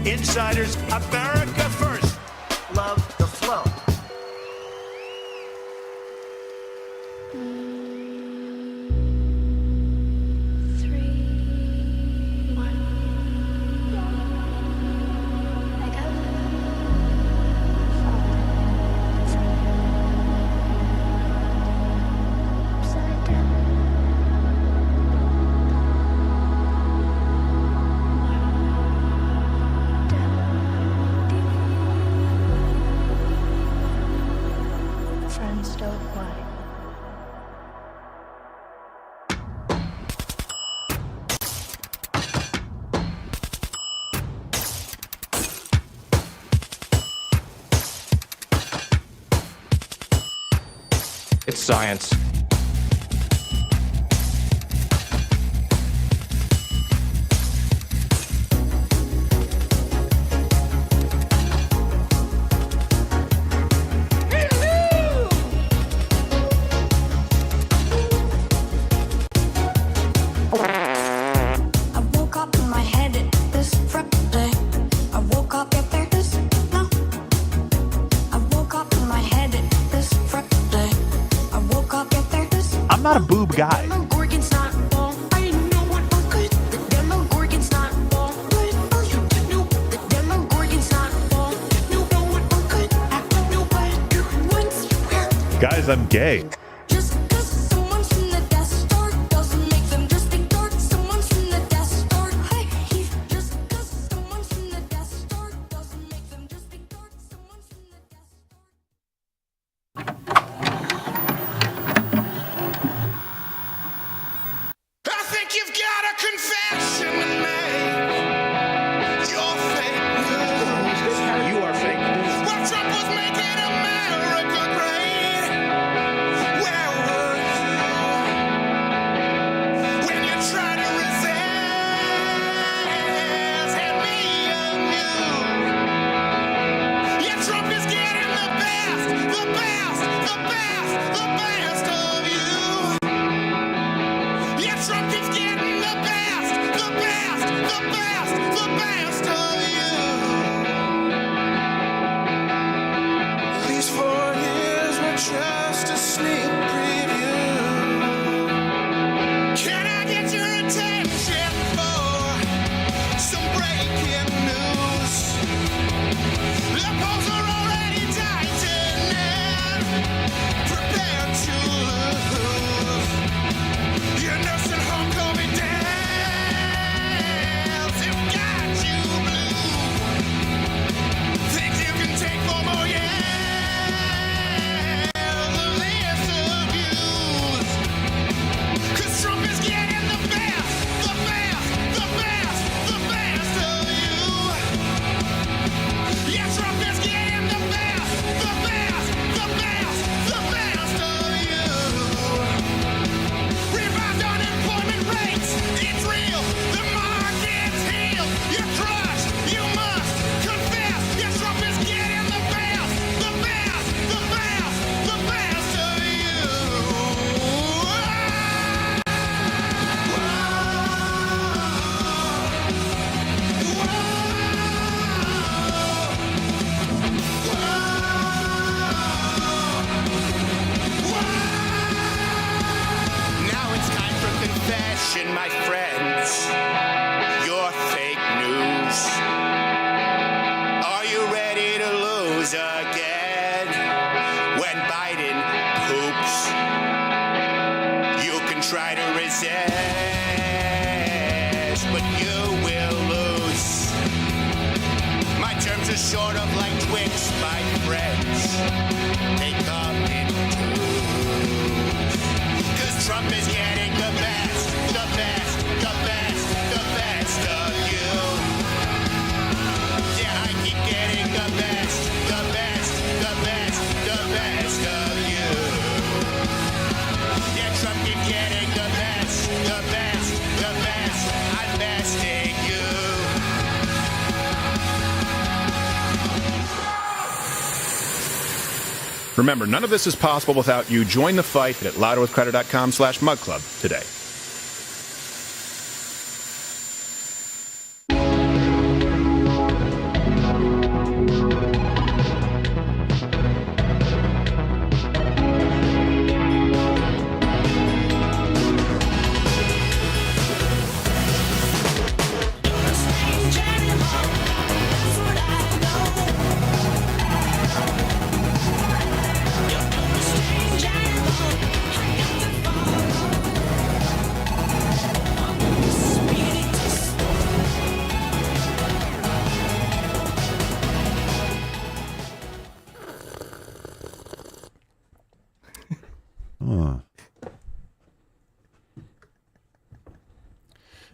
Insiders, America first. Love the flow. Friends don't lie. It's science. I woke up in my head this Friday. I woke up if there is no. I woke up in my head this Friday. I woke up if there is. I'm not a boob guy. Demogorgon's not all. I know what I'm good. The Demogorgon's not all. But all you do know. The Demogorgon's not all. You know what I'm good. I know what you once were. Guys, I'm gay. Just 'cause someone's from the Death Star doesn't make them just ignore. Someone's from the Death Star. Hey, just 'cause someone's from the Death Star doesn't make them just ignore. Someone's from the Death Star. I think you've got a confession to make. You're fake news. You are fake news. While Trump was making America great, where were you when you tried to resist? And me and you. Yeah, Trump is getting the best, the best, the best, the best of you. Yeah, Trump keeps getting the best, the best, the best, the best of you. These 4 years were just a sneak preview. Can I get your attention for some breaking news? The polls are already tightening. Prepare to lose. Your nursing home COVID deaths have got you blue. Think you can take 4 more years of this abuse? 'Cause Trump is getting the best, the best, the best, the best of you. Yeah, Trump is getting the best, the best, the best, the best of you. Revised unemployment rates, it's real. The market's healed. You're crushed. You must confess. Yes, Trump is getting the best, the best, the best, the best of you. Now it's time for confession, my friends. You're fake news. Are you ready to lose again? When Biden poops, you can try to resist, but you will lose. My terms are sort of like Twix, my friends. They come in twos. 'Cause Trump is getting the best, the best, the best, the best of you. Yeah, I keep getting the best, the best, the best, the best of you. Yeah, Trump keeps getting the best, the best, the best. I'm besting you. Remember, none of this is possible without you. Join the fight at louderwithcrowder.com/mugclub today.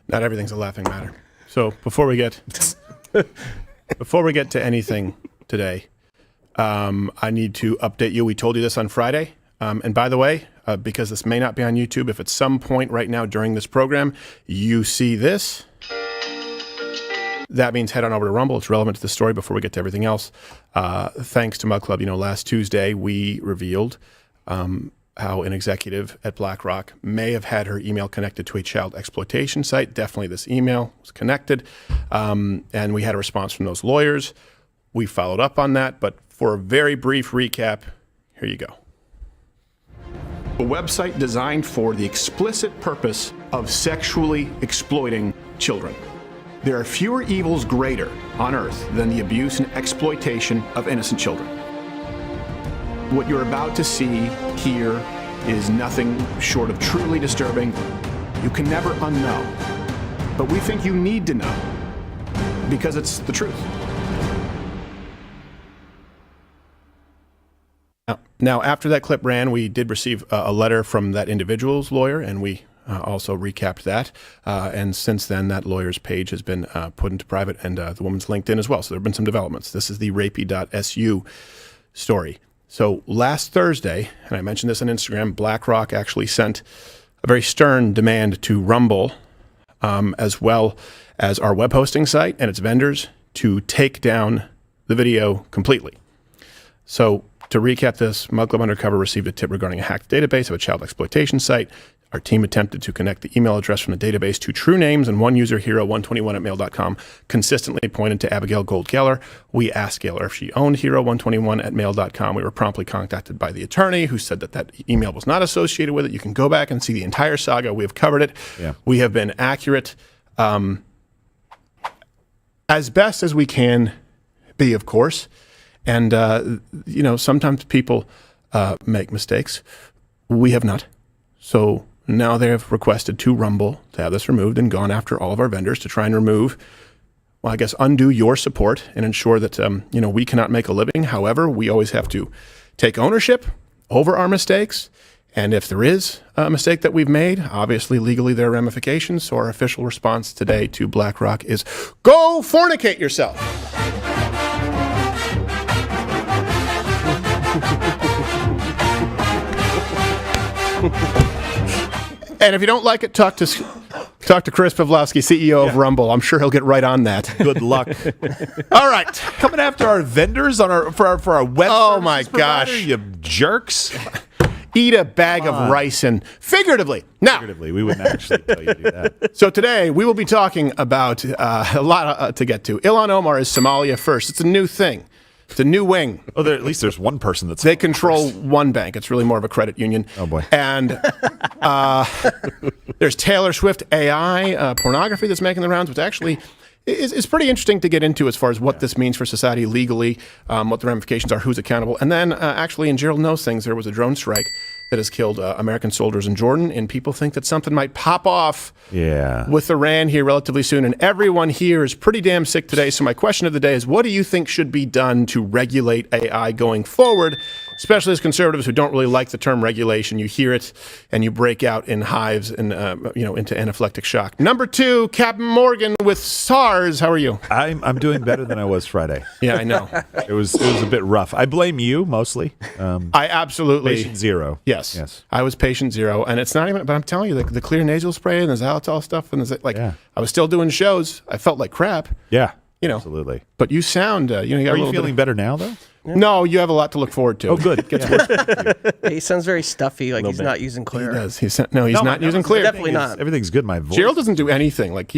Not everything's a laughing matter. So before we get to anything today, I need to update you. We told you this on Friday. And by the way, because this may not be on YouTube, if at some point right now during this program you see this, that means head on over to Rumble. It's relevant to the story before we get to everything else. Thanks to Mug Club, last Tuesday we revealed how an executive at BlackRock may have had her email connected to a child exploitation site. Definitely this email was connected. And we had a response from those lawyers. We followed up on that, but for a very brief recap, here you go. A website designed for the explicit purpose of sexually exploiting children. There are fewer evils greater on earth than the abuse and exploitation of innocent children. What you're about to see here is nothing short of truly disturbing. You can never unknow, but we think you need to know because it's the truth. Now, after that clip ran, we did receive a letter from that individual's lawyer, and we also recapped that. And since then, that lawyer's page has been put into private, and the woman's LinkedIn as well. So there have been some developments. This is the rapey.su story. So last Thursday, and I mentioned this on Instagram, BlackRock actually sent a very stern demand to Rumble, as well as our web hosting site and its vendors, to take down the video completely. So to recap this, Mug Club Undercover received a tip regarding a hacked database of a child exploitation site. Our team attempted to connect the email address from the database to true names, and one user, hero121@mail.com, consistently pointed to Abigail Gold-Geller. We asked Geller if she owned hero121@mail.com. We were promptly contacted by the attorney, who said that email was not associated with it. You can go back and see the entire saga. We have covered it. Yeah. We have been accurate as best as we can be, of course. And, sometimes people make mistakes. We have not. So now they have requested to Rumble to have this removed and gone after all of our vendors to try and remove, undo your support and ensure that, we cannot make a living. However, we always have to take ownership over our mistakes. And if there is a mistake that we've made, obviously legally there are ramifications. So our official response today to BlackRock is go fornicate yourself. And if you don't like it, talk to Chris Pavlovsky, CEO of Rumble. I'm sure he'll get right on that. Good luck. All right, coming after our vendors for our web. Oh my gosh, you jerks! Eat a bag of rice, and figuratively. Now, we wouldn't actually tell you to do that. So today we will be talking about a lot to get to. Ilhan Omar is Somalia first. It's a new thing. It's a new wing. Oh, at least there's one person that's... They control one bank. It's really more of a credit union. Oh, boy. And there's Taylor Swift AI pornography that's making the rounds, which actually is pretty interesting to get into as far as what this means for society legally, what the ramifications are, who's accountable. And then actually, and Gerald knows things, there was a drone strike that has killed American soldiers in Jordan, and people think that something might pop off with Iran here relatively soon. And everyone here is pretty damn sick today. So my question of the day is, what do you think should be done to regulate AI going forward, especially as conservatives who don't really like the term regulation? You hear it and you break out in hives and into anaphylactic shock. Number 2, Captain Morgan with SARS. How are you? I'm doing better than I was Friday. Yeah, I know. It was a bit rough. I blame you mostly. I absolutely. Patient zero. Yes. I was patient zero, and it's not even. But I'm telling you, the clear nasal spray and the xylitol stuff, and I was still doing shows. I felt like crap. Yeah, absolutely. But you sound. You got Are you feeling better now, though? Yeah. No, you have a lot to look forward to. Oh, good. It gets worse. He sounds very stuffy, like he's not using clear. He does. He's not using clear. Definitely not. Everything's good. My voice. Gerald doesn't do anything. Like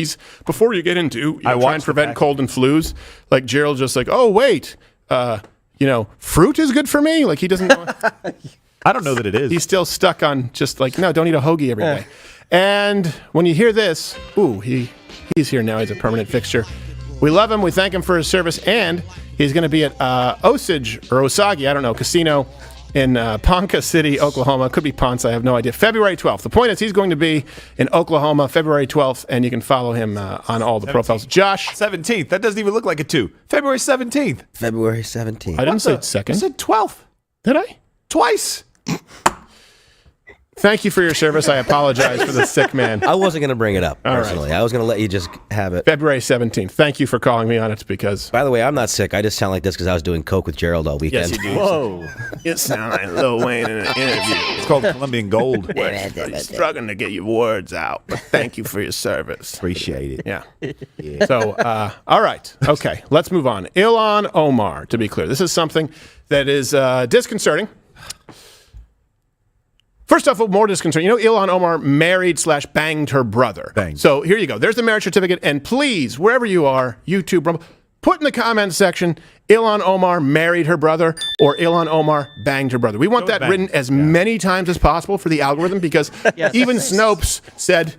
before you get into try and prevent cold and flus. Like Gerald's just like, oh wait, fruit is good for me. Like he doesn't know. I don't know that it is. He's still stuck on just like, no, don't eat a hoagie every day. And when you hear this, he's here now. He's a permanent fixture. We love him. We thank him for his service. And he's going to be at Osage, I don't know, casino in Ponca City, Oklahoma. Could be Ponce, I have no idea. February 12th. The point is he's going to be in Oklahoma February 12th, and you can follow him on all the 17th. Profiles. Josh. 17th. That doesn't even look like a 2. February 17th. February 17th. I didn't say 2nd. I said 12th. Did I? Twice. Thank you for your service. I apologize for the sick man. I wasn't going to bring it up, All right. personally. I was going to let you just have it. February 17th. Thank you for calling me on it because... By the way, I'm not sick. I just sound like this because I was doing coke with Gerald all weekend. Yes, you do. Whoa. You sound like Lil Wayne in an interview. It's called Colombian Gold. You're struggling to get your words out, but thank you for your service. Appreciate it. Yeah. So, all right. Okay, let's move on. Ilhan Omar, to be clear. This is something that is disconcerting. First off, more disconcerting. You know, Ilhan Omar married/banged her brother. Banged. So here you go. There's the marriage certificate. And please, wherever you are, YouTube, Rumble, put in the comments section, Ilhan Omar married her brother or Ilhan Omar banged her brother. We want that written as many times as possible for the algorithm because even Snopes said,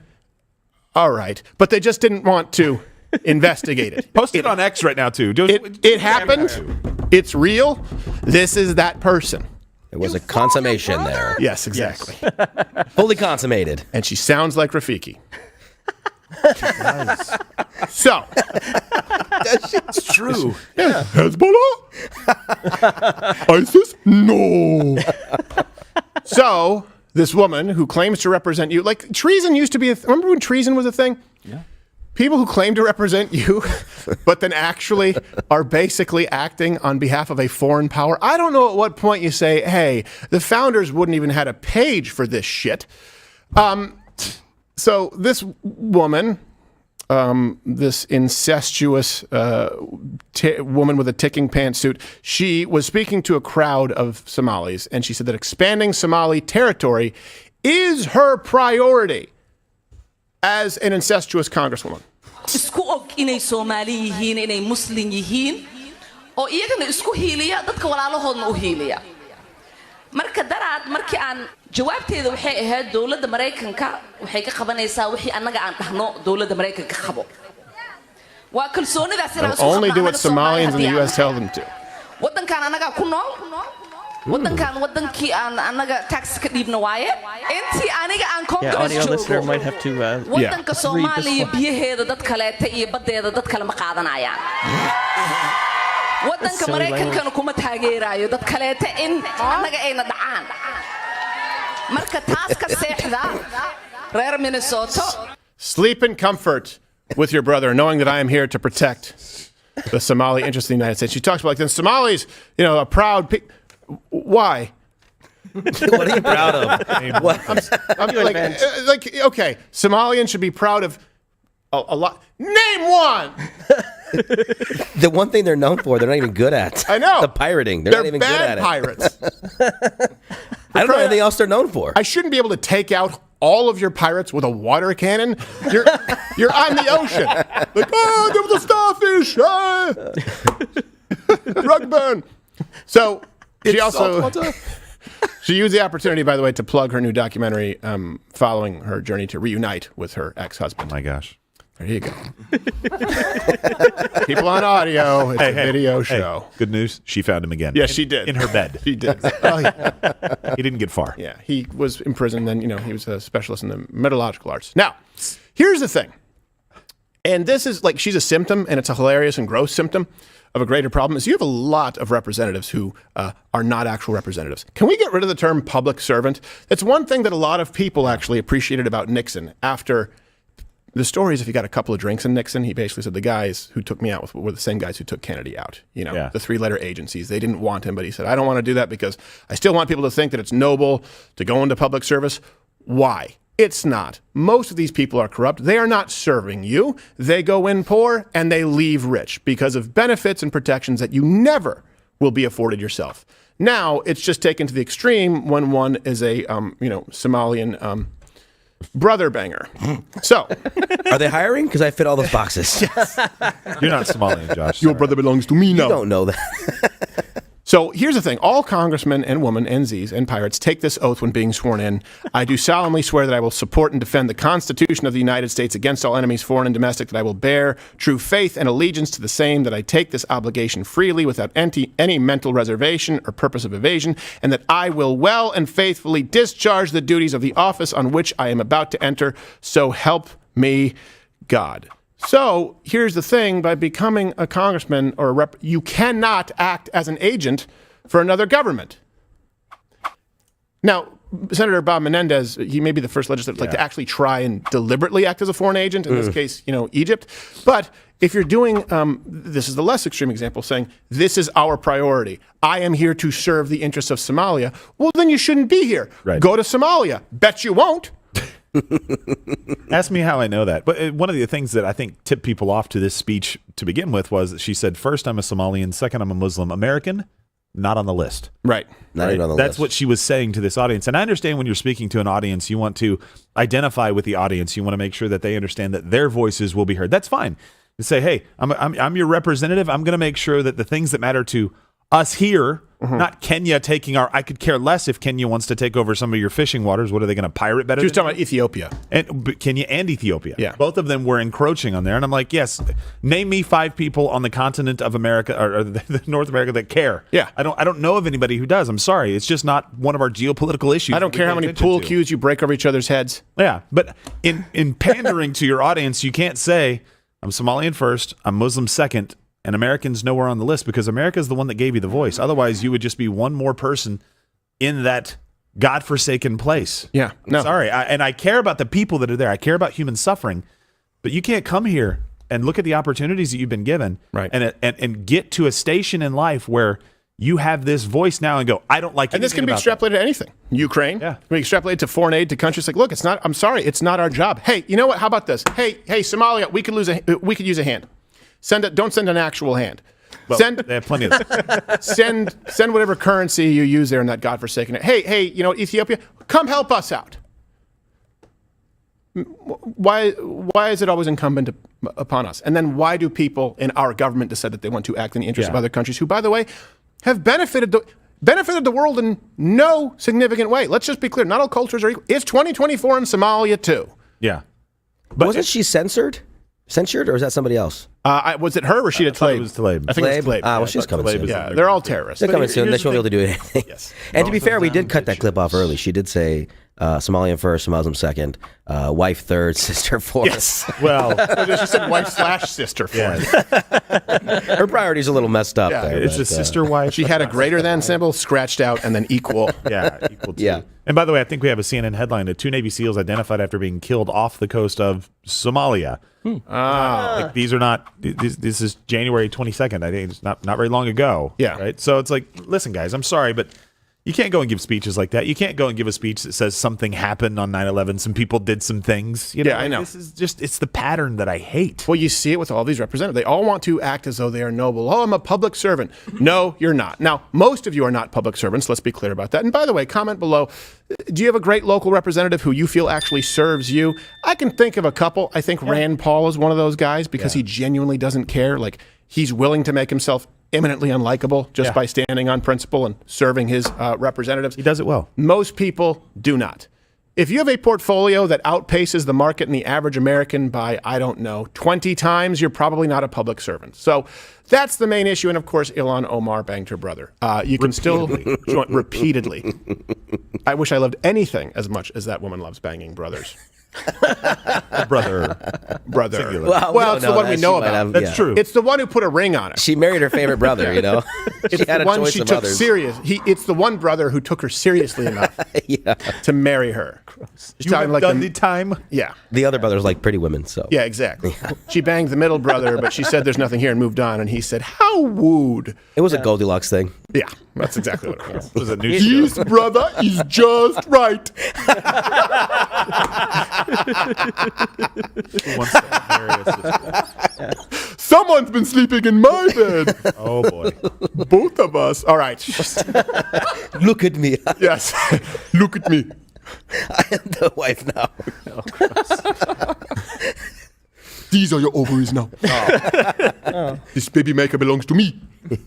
all right, but they just didn't want to investigate it. Post it on X right now, too. It happened. It's real. This is that person. There was a consummation there. Yes, exactly. Fully consummated. And she sounds like Rafiki. So. It's true. Yeah. Hezbollah? ISIS? No. So, this woman who claims to represent you, like treason used to be remember when treason was a thing? Yeah. People who claim to represent you, but then actually are basically acting on behalf of a foreign power. I don't know at what point you say, hey, the founders wouldn't even had a page for this shit. So this woman, this incestuous woman with a ticking pantsuit, she was speaking to a crowd of Somalis, and she said that expanding Somali territory is her priority as an incestuous congresswoman. isku og inay Soomaali yihiin inay Muslim yihiin oo iyagana isku hiiliya dadka walaalahoodna u hiiliya marka daraad markii aan jawaabteeda waxay ahayd dawladda Mareykanka waxay ka qabanaysaa wixii annaga aan dhahno dawladda Mareykanka qabo waa kalsoonidaas inaan isku only do what Somalians in the US tell them to. wadankan annaga ku nool wadankan wadankii aan annaga tax ka dhiibna waaye intii aniga aan Yeah, audio listener Congress might have to. wadanka Soomaaliya biyaheeda dad kaleeta iyo badeeda dad kale ma qaadanayaan wadanka Mareykankana kuma taageerayo dad kaleeta in annaga ayna dhacaan marka taas ka seexda reer Minnesota Sleep in comfort with your brother, knowing that I am here to protect the Somali interest in the United States. She talks about like the Somalis, you know, a proud people. Why? What are you proud of? What? I'm like, okay, Somalians should be proud of a lot. Name one. The one thing they're known for, they're not even good at. I know. The pirating. They're not even good bad at pirates. I don't know anything else they're known for. I shouldn't be able to take out all of your pirates with a water cannon. You're on the ocean. Like, oh, there was a starfish. Drug burn. So she also she used the opportunity, by the way, to plug her new documentary following her journey to reunite with her ex-husband. Oh my gosh. There you go. People on audio, it's a video show. Good news. She found him again. Yes, she did. In her bed. She did. Oh, yeah. He didn't get far. Yeah, he was in prison. Then, you know, he was a specialist in the metallurgical arts. Now, here's the thing. And this is like, she's a symptom, and it's a hilarious and gross symptom of a greater problem, is you have a lot of representatives who are not actual representatives. Can we get rid of the term public servant? It's one thing that a lot of people actually appreciated about Nixon after the stories. If you got a couple of drinks in Nixon, he basically said the guys who took me out were the same guys who took Kennedy out. You know, the three-letter agencies. They didn't want him, but he said, I don't want to do that because I still want people to think that it's noble to go into public service. Why? It's not. Most of these people are corrupt. They are not serving you. They go in poor and they leave rich because of benefits and protections that you never will be afforded yourself. Now, it's just taken to the extreme when one is a, Somalian brother banger. So, are they hiring? Because I fit all those boxes. You're not Somalian, Josh. Your brother belongs to me now. You don't know that. So here's the thing. All congressmen and women and Zs and pirates take this oath when being sworn in. I do solemnly swear that I will support and defend the Constitution of the United States against all enemies, foreign and domestic, that I will bear true faith and allegiance to the same, that I take this obligation freely without any mental reservation or purpose of evasion, and that I will well and faithfully discharge the duties of the office on which I am about to enter. So help me God. So here's the thing. By becoming a congressman or a rep, you cannot act as an agent for another government. Now, Senator Bob Menendez, he may be the first legislator to actually try and deliberately act as a foreign agent, in this case, Egypt. But if you're doing, this is the less extreme example, saying, this is our priority. I am here to serve the interests of Somalia. Well, then you shouldn't be here. Right. Go to Somalia. Bet you won't. Ask me how I know that. But one of the things that I think tipped people off to this speech to begin with was that she said, first, I'm a Somalian. Second, I'm a Muslim American. Not on the list. Right. Not even on the That's list. what she was saying to this audience. And I understand when you're speaking to an audience, you want to identify with the audience. You want to make sure that they understand that their voices will be heard. That's fine. To say, hey, I'm your representative. I'm going to make sure that the things that matter to us here, not Kenya taking I could care less if Kenya wants to take over some of your fishing waters. What are they going to pirate better? She was talking about Ethiopia. But Kenya and Ethiopia. Yeah. Both of them were encroaching on there. And I'm like, yes, name me 5 people on the continent of America or the North America that care. Yeah. I don't know of anybody who does. I'm sorry. It's just not one of our geopolitical issues. I don't care how many pool cues you break over each other's heads. Yeah. But in pandering to your audience, you can't say, I'm Somalian first, I'm Muslim second, and Americans nowhere on the list, because America is the one that gave you the voice. Otherwise, you would just be one more person in that godforsaken place. Yeah. I'm sorry. I care about the people that are there. I care about human suffering. But you can't come here and look at the opportunities that you've been given and get to a station in life where you have this voice now and go, I don't like it. And this can be extrapolated to anything. Ukraine. Yeah. Can be extrapolated to foreign aid to countries. Like, look, I'm sorry, it's not our job. Hey, you know what? How about this? Hey, Somalia, we could use a hand. Don't send an actual hand. Well, they have plenty of that. send whatever currency you use there in that godforsaken. Hey, Ethiopia, come help us out. Why is it always incumbent upon us? And then why do people in our government decide that they want to act in the interest of other countries who, by the way, have benefited the world in no significant way? Let's just be clear. Not all cultures are equal. It's 2024 in Somalia too. Yeah. But wasn't she censured, or is that somebody else? Was it her or Rashida Tlaib? It was Tlaib. I think it was Tlaib. Well, she's coming soon. Yeah, they're all terrorists. They're coming soon. They won't be able to do anything. Yes. And to be fair, we did cut that clip off early. She did say Somalian first, Muslim second, wife third, sister fourth. Yes. Well, she said wife/sister for yeah. Her priority's a little messed up there. It's but, a sister wife. She had a greater than symbol scratched out and then equal. Yeah, equal to. Yeah. And by the way, I think we have a CNN headline that 2 Navy SEALs identified after being killed off the coast of Somalia. Like, these are not. This is January 22nd. I think it's not very long ago. Yeah. Right. So it's like, listen, guys, I'm sorry, but you can't go and give speeches like that. You can't go and give a speech that says something happened on 9/11. Some people did some things. Yeah, I know. This is just, it's the pattern that I hate. Well, you see it with all these representatives. They all want to act as though they are noble. Oh, I'm a public servant. No, you're not. Now, most of you are not public servants. Let's be clear about that. And by the way, comment below. Do you have a great local representative who you feel actually serves you? I can think of a couple. I think Rand Paul is one of those guys because he genuinely doesn't care. Like, he's willing to make himself eminently unlikable just by standing on principle and serving his representatives. He does it well. Most people do not. If you have a portfolio that outpaces the market and the average American by, 20 times, you're probably not a public servant. So that's the main issue. And of course, Ilhan Omar banged her brother. You can still join repeatedly. I wish I loved anything as much as that woman loves banging brothers. Brother. Well, it's the one we know about. That's true. It's the one who put a ring on it. She married her favorite brother, It's the one she took serious. It's the one brother who took her seriously enough to marry her. You have done the time? Yeah. The other brother's like pretty women, so. Yeah, exactly. She banged the middle brother, but she said there's nothing here and moved on. And he said, how wooed. It was a Goldilocks thing. Yeah, that's exactly what it was. It was a new His brother is just right. Who wants to marry a sister? Someone's been sleeping in my bed. Oh, boy. Both of us. All right. Look at me. Yes. Look at me. I am the wife now. These are your ovaries now. This baby maker belongs to me.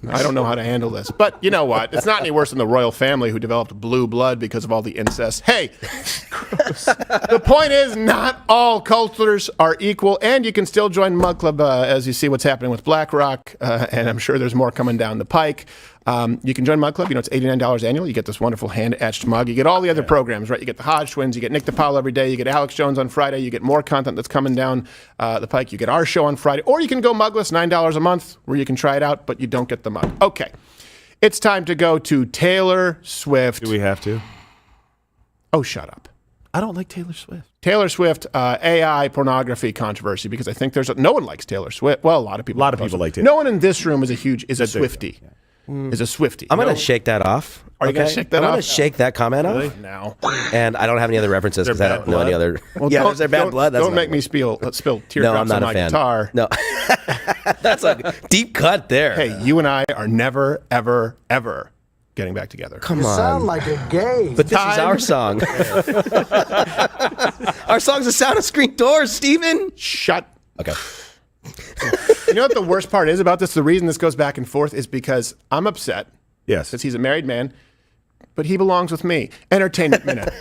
I don't know how to handle this. But you know what? It's not any worse than the royal family who developed blue blood because of all the incest. Hey, the point is not all cultures are equal, and you can still join Mug Club as you see what's happening with BlackRock, and I'm sure there's more coming down the pike. You can join Mug Club. It's $89 annually. You get this wonderful hand-etched mug. You get all the other programs, right? You get the Hodge Twins. You get Nick DePaul every day. You get Alex Jones on Friday. You get more content that's coming down the pike. You get our show on Friday. Or you can go mugless, $9 a month, where you can try it out, but you don't get the mug. Okay. It's time to go to Taylor Swift. Do we have to? Oh, shut up. I don't like Taylor Swift. Taylor Swift, AI pornography controversy, because I think no one likes Taylor Swift. Well, a lot of people. Like Taylor. No one in this room is a Swiftie. Is a Swiftie. I'm going to shake that off. Are you going to shake that off? I'm going to shake that comment off. Now. And I don't have any other references because I don't know any other. Well, yeah, there's their bad blood. That's don't make me spill teardrops on my guitar. No. That's a deep cut there. Hey, you and I are never, ever, ever getting back together. Come on. Sound like a gay. But this is our song. Our song's the sound of screen doors, Steven. Shut. Okay. You know what the worst part is about this? The reason this goes back and forth is because I'm upset. Yes. Because he's a married man, but he belongs with me. Entertainment Minute.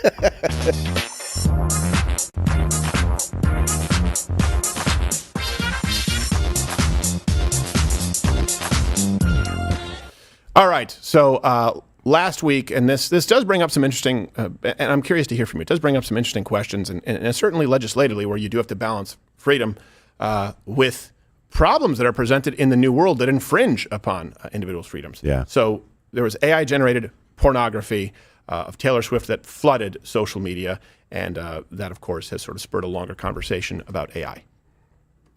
All right. So last week, and this does bring up some interesting, and I'm curious to hear from you. It does bring up some interesting questions, and certainly legislatively, where you do have to balance freedom with problems that are presented in the new world that infringe upon individuals' freedoms. Yeah. So there was AI-generated pornography of Taylor Swift that flooded social media, and that, of course, has sort of spurred a longer conversation about AI.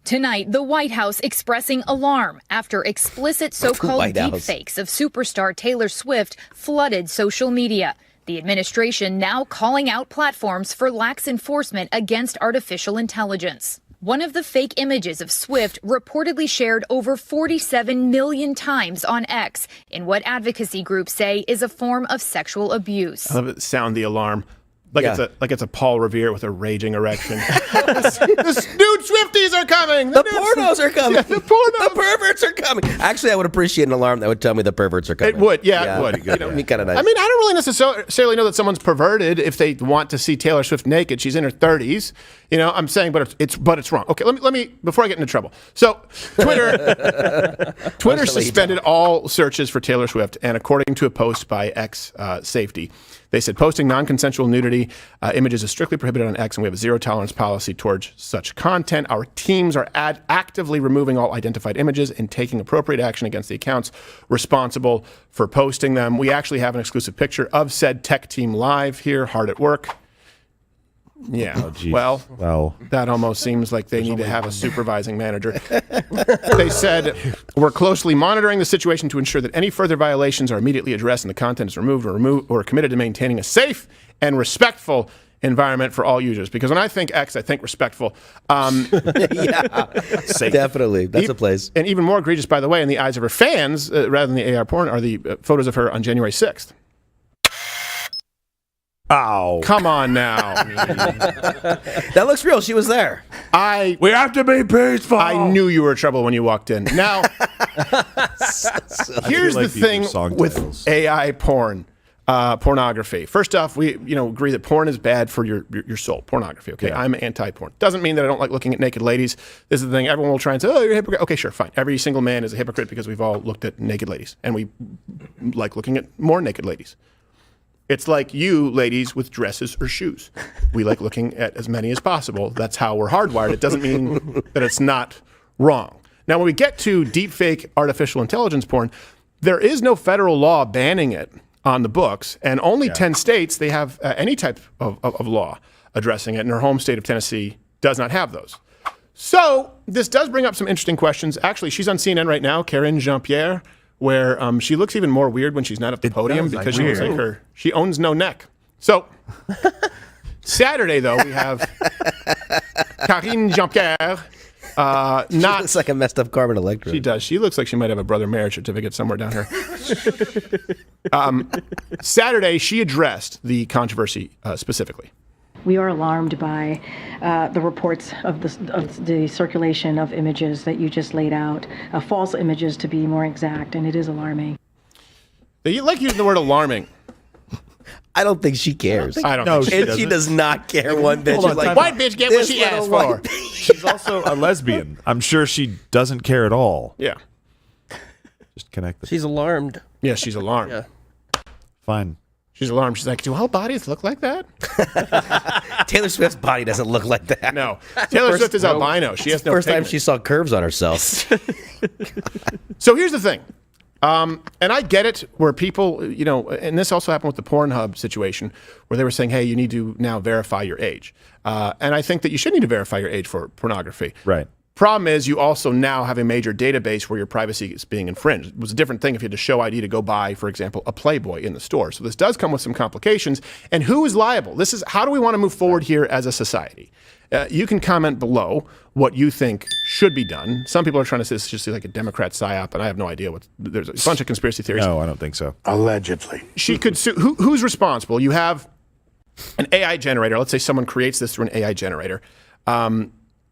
Tonight, the White House expressing alarm after explicit so-called deepfakes of superstar Taylor Swift flooded social media. The administration now calling out platforms for lax enforcement against artificial intelligence. One of the fake images of Swift reportedly shared over 47 million times on X in what advocacy groups say is a form of sexual abuse. I love it. Sound the alarm. It's a Paul Revere with a raging erection. The nude Swifties are coming. The pornos are coming. Yeah, the pornos. The perverts are coming. Actually, I would appreciate an alarm that would tell me the perverts are coming. It would. Yeah, it would. You know, be kind of nice. I mean, I don't really necessarily know that someone's perverted if they want to see Taylor Swift naked. She's in her 30s. You know, I'm saying, but it's wrong. Okay, let me before I get into trouble. So, Twitter suspended all searches for Taylor Swift, and according to a post by X Safety, they said posting non-consensual nudity images is strictly prohibited on X, and we have a zero-tolerance policy towards such content. Our teams are actively removing all identified images and taking appropriate action against the accounts responsible for posting them. We actually have an exclusive picture of said tech team live here, hard at work. Yeah, well, that almost seems like they need to have a supervising manager. They said, we're closely monitoring the situation to ensure that any further violations are immediately addressed and the content is removed or committed to maintaining a safe and respectful environment for all users. Because when I think X, I think respectful. Yeah, safe. Definitely. That's a place. And even more egregious, by the way, in the eyes of her fans, rather than the AR porn, are the photos of her on January 6th. Ow. Come on now. That looks real. She was there. We have to be peaceful. I knew you were in trouble when you walked in. Now, here's the thing with AI pornography. First off, we agree that porn is bad for your soul. Pornography, okay? Yeah. I'm anti-porn. Doesn't mean that I don't like looking at naked ladies. This is the thing. Everyone will try and say, oh, you're a hypocrite. Okay, sure, fine. Every single man is a hypocrite because we've all looked at naked ladies. And we like looking at more naked ladies. It's like you, ladies, with dresses or shoes. We like looking at as many as possible. That's how we're hardwired. It doesn't mean that it's not wrong. Now, when we get to deepfake artificial intelligence porn, there is no federal law banning it on the books, and only 10 states, they have any type of law addressing it, and her home state of Tennessee does not have those. So this does bring up some interesting questions. Actually, she's on CNN right now, Karine Jean-Pierre, where she looks even more weird when she's not at the podium because she looks like she owns no neck. So Saturday, though, we have Karine Jean-Pierre. She looks like a messed up carbon electrode. She does. She looks like she might have a brother marriage certificate somewhere down here. Saturday, she addressed the controversy specifically. We are alarmed by the reports of the circulation of images that you just laid out, false images to be more exact, and it is alarming. You like using the word alarming. I don't think she cares. I don't think she does not care one bit. She's like, white bitch, get what she asked for. She's also a lesbian. I'm sure she doesn't care at all. Yeah. Just connect them. She's alarmed. Yeah, she's alarmed. Yeah. Fine. She's alarmed. She's like, do all bodies look like that? Taylor Swift's body doesn't look like that. No. Taylor Swift is albino. She has no First time pigment. she saw curves on herself. So here's the thing. And I get it where people, and this also happened with the Pornhub situation where they were saying, hey, you need to now verify your age. And I think that you should need to verify your age for pornography. Right. Problem is, you also now have a major database where your privacy is being infringed. It was a different thing if you had to show ID to go buy, for example, a Playboy in the store. So this does come with some complications. And who is liable? This is how do we want to move forward here as a society? You can comment below what you think should be done. Some people are trying to say this is just like a Democrat psyop, and I have no idea what. There's a bunch of conspiracy theories. No, I don't think so. Allegedly. She could sue. Who's responsible? You have an AI generator. Let's say someone creates this through an AI generator.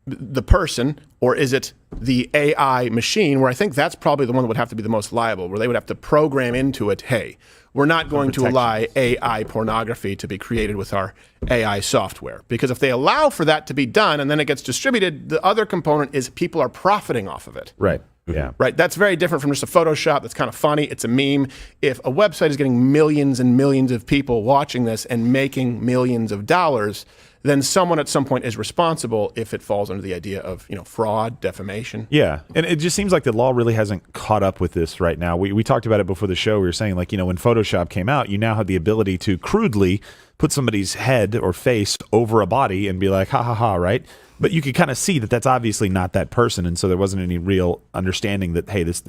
The person, or is it the AI machine, where I think that's probably the one that would have to be the most liable, where they would have to program into it, hey, we're not going to allow AI pornography to be created with our AI software. Because if they allow for that to be done and then it gets distributed, the other component is people are profiting off of it. Right. Yeah. Right. That's very different from just a Photoshop that's kind of funny. It's a meme. If a website is getting millions and millions of people watching this and making millions of dollars, then someone at some point is responsible if it falls under the idea of, fraud, defamation. Yeah. And it just seems like the law really hasn't caught up with this right now. We talked about it before the show. We were saying, like, when Photoshop came out, you now have the ability to crudely put somebody's head or face over a body and be like, ha, ha, ha, right? But you could kind of see that that's obviously not that person. And so there wasn't any real understanding that, hey, this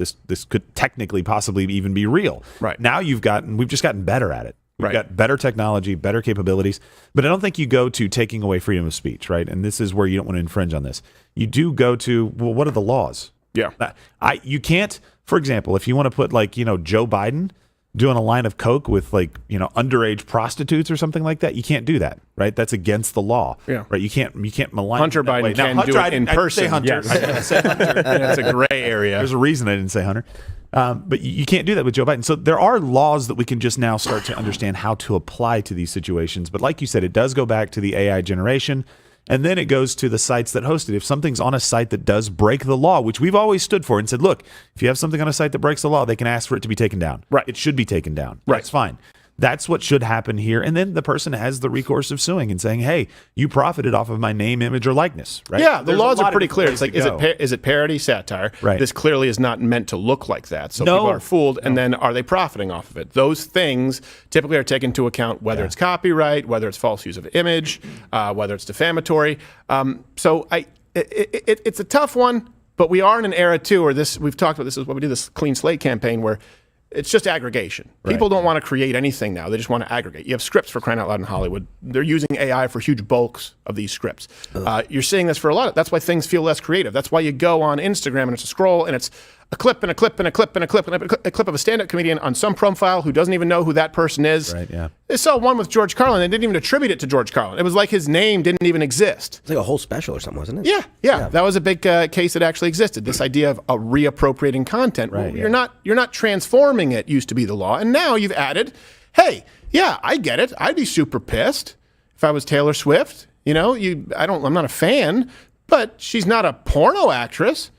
could technically possibly even be real. Right. Now we've just gotten better at it. We've Right. got better technology, better capabilities, but I don't think you go to taking away freedom of speech, right? And this is where you don't want to infringe on this. You do go to, well, what are the laws? Yeah. You can't, for example, if you want to put Joe Biden doing a line of coke with underage prostitutes or something like that, you can't do that, right? That's against the law. Yeah. Right. You can't malign Hunter Biden way. can Now, do it in person. I didn't say Hunter. That's a gray area. There's a reason I didn't say Hunter. But you can't do that with Joe Biden. So there are laws that we can just now start to understand how to apply to these situations. But like you said, it does go back to the AI generation. And then it goes to the sites that host it. If something's on a site that does break the law, which we've always stood for and said, look, if you have something on a site that breaks the law, they can ask for it to be taken down. Right. It should be taken down. Right. That's fine. That's what should happen here. And then the person has the recourse of suing and saying, hey, you profited off of my name, image, or likeness, right? Yeah, the There's laws a lot are pretty of clear. It's like, different ways to is it parody, satire? Right. This clearly is not meant to look like that. So No. people are fooled, and then are they profiting off of it? Those things typically are taken into account, whether it's copyright, whether it's false use of image, whether it's defamatory. It's a tough one, but we are in an era, too, where we've talked about this is what we do, this Clean Slate campaign, where it's just aggregation. People don't want to create anything now. They just want to aggregate. You have scripts, for crying out loud, in Hollywood. They're using AI for huge bulks of these scripts. You're seeing this for a lot. That's why things feel less creative. That's why you go on Instagram and it's a scroll and it's a clip and a clip and a clip and a clip and a clip of a stand-up comedian on some profile who doesn't even know who that person is. Right, yeah. They saw one with George Carlin. They didn't even attribute it to George Carlin. It was like his name didn't even exist. It's like a whole special or something, wasn't it? Yeah. That was a big case that actually existed. This idea of reappropriating content. Right, You're not transforming it. Used to be the law, and now you've added, hey, yeah, I get it. I'd be super pissed if I was Taylor Swift. I'm not a fan, but she's not a porno actress.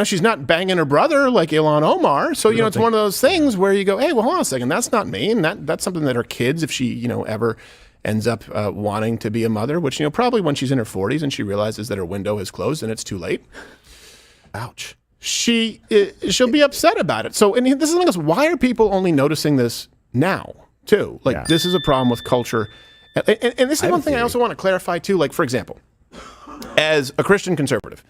She's not banging her brother like Ilhan Omar. So, it's one of those things where you go, hey, well, hold on a second. That's not me. And that's something that her kids, if she, ever ends up wanting to be a mother, which, probably when she's in her 40s and she realizes that her window has closed and it's too late. Ouch. She'll be upset about it. So, and this is something else. Why are people only noticing this now, too? Like, This is a problem with culture. And this is one thing I also want to clarify, too. Like, for example, as a Christian conservative,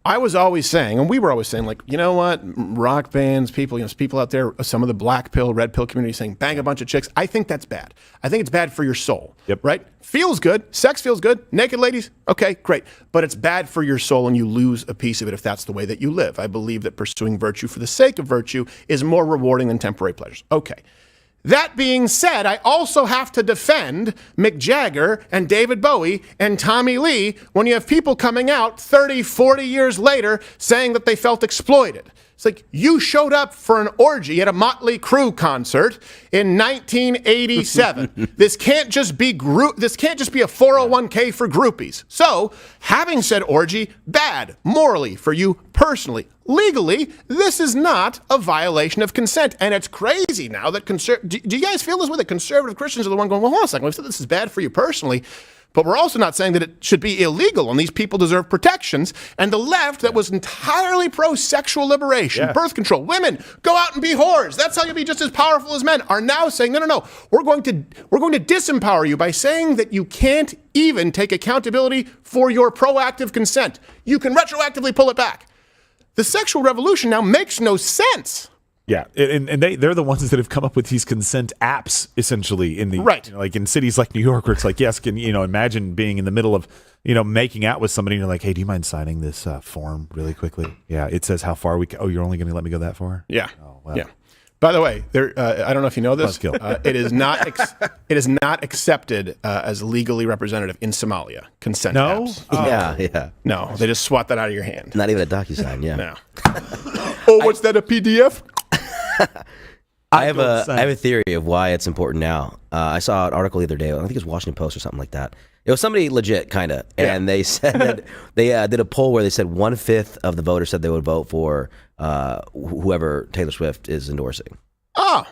I was always saying, and we were always saying, like, you know what, rock bands, people out there, some of the black pill, red pill community saying, bang a bunch of chicks. I think that's bad. I think it's bad for your soul, right? Feels good. Sex feels good. Naked ladies, okay, great. But it's bad for your soul and you lose a piece of it if that's the way that you live. I believe that pursuing virtue for the sake of virtue is more rewarding than temporary pleasures. Okay. That being said, I also have to defend Mick Jagger and David Bowie and Tommy Lee when you have people coming out 30, 40 years later saying that they felt exploited. It's like you showed up for an orgy at a Motley Crue concert in 1987. This can't just be a 401k for groupies. So, having said orgy, bad morally for you personally. Legally, this is not a violation of consent. And it's crazy now that do you guys feel this way? That conservative Christians are the one going, well, hold on a second, we've said this is bad for you personally. But we're also not saying that it should be illegal and these people deserve protections. And the left that was entirely pro-sexual liberation, birth control, women, go out and be whores. That's how you'll be just as powerful as men, are now saying, no. We're going to disempower you by saying that you can't even take accountability for your proactive consent. You can retroactively pull it back. The sexual revolution now makes no sense. Yeah, and they're the ones that have come up with these consent apps, essentially, in the like in cities like New York, where it's like, yes, can imagine being in the middle of making out with somebody, and you're like, hey, do you mind signing this form really quickly? Yeah, it says how far we. You're only going to let me go that far? Yeah. Oh, wow. Yeah. By the way, I don't know if you know this. It is not accepted as legally representative in Somalia. Consent apps. Yeah. No, they just swat that out of your hand. Not even a DocuSign. Yeah. No. What's that? A PDF? I have a theory of why it's important now. I saw an article the other day. I think it was Washington Post or something like that. It was somebody legit, kind of, and they said that they did a poll where they said 1/5 of the voters said they would vote for whoever Taylor Swift is endorsing. Oh.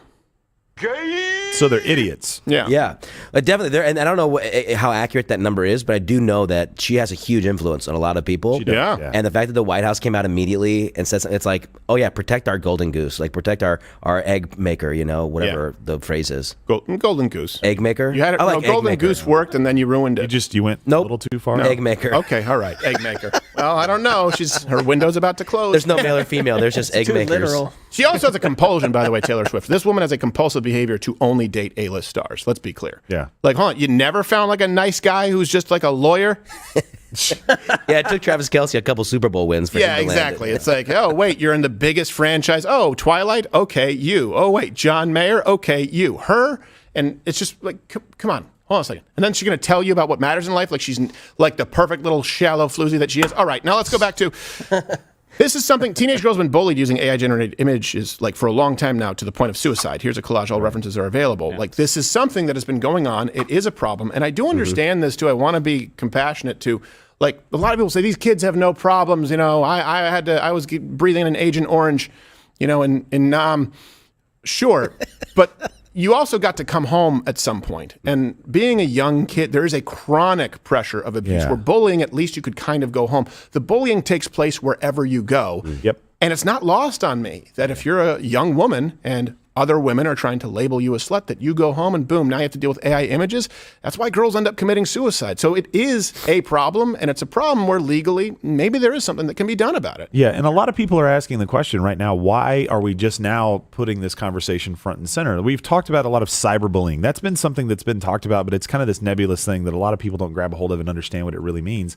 So they're idiots. Yeah. Definitely. And I don't know how accurate that number is, but I do know that she has a huge influence on a lot of people. She does, yeah. And the fact that the White House came out immediately and said something, it's like, oh yeah, protect our golden goose, like protect our egg maker, whatever the phrase is. Golden goose. Egg maker? You had it. like golden egg maker. goose worked, and then you ruined it. You went a little too far. Egg maker. Okay, all right, egg maker. Well, I don't know. Her window's about to close. There's no male or female. There's just egg makers. Literal. She also has a compulsion, by the way, Taylor Swift. This woman has a compulsive behavior to only date A-list stars. Let's be clear. Yeah. Like, hold on, you never found like a nice guy who's just like a lawyer? Yeah, it took Travis Kelce a couple Super Bowl wins for him to land exactly. it. It's like, oh, wait, you're in the biggest franchise. Oh, Twilight? Okay, you. Oh, wait, John Mayer? Okay, you. Her? And it's just like, come on. Hold on a second. And then she's going to tell you about what matters in life, like she's like the perfect little shallow floozy that she is. All right, now let's go back to... This is something teenage girls have been bullied using AI-generated images like for a long time now, to the point of suicide. Here's a collage. All references are available. Like, this is something that has been going on. It is a problem, and I do understand this too. I want to be compassionate to, like, a lot of people say these kids have no problems. I was breathing in Agent Orange, in Nam. Sure, but you also got to come home at some point. And being a young kid, there is a chronic pressure of abuse. Where bullying, at least you could kind of go home. The bullying takes place wherever you go. Yep. And it's not lost on me that if you're a young woman and other women are trying to label you a slut, that you go home and boom, now you have to deal with AI images. That's why girls end up committing suicide. So it is a problem, and it's a problem where legally maybe there is something that can be done about it. Yeah, and a lot of people are asking the question right now, why are we just now putting this conversation front and center? We've talked about a lot of cyberbullying. That's been something that's been talked about, but it's kind of this nebulous thing that a lot of people don't grab a hold of and understand what it really means.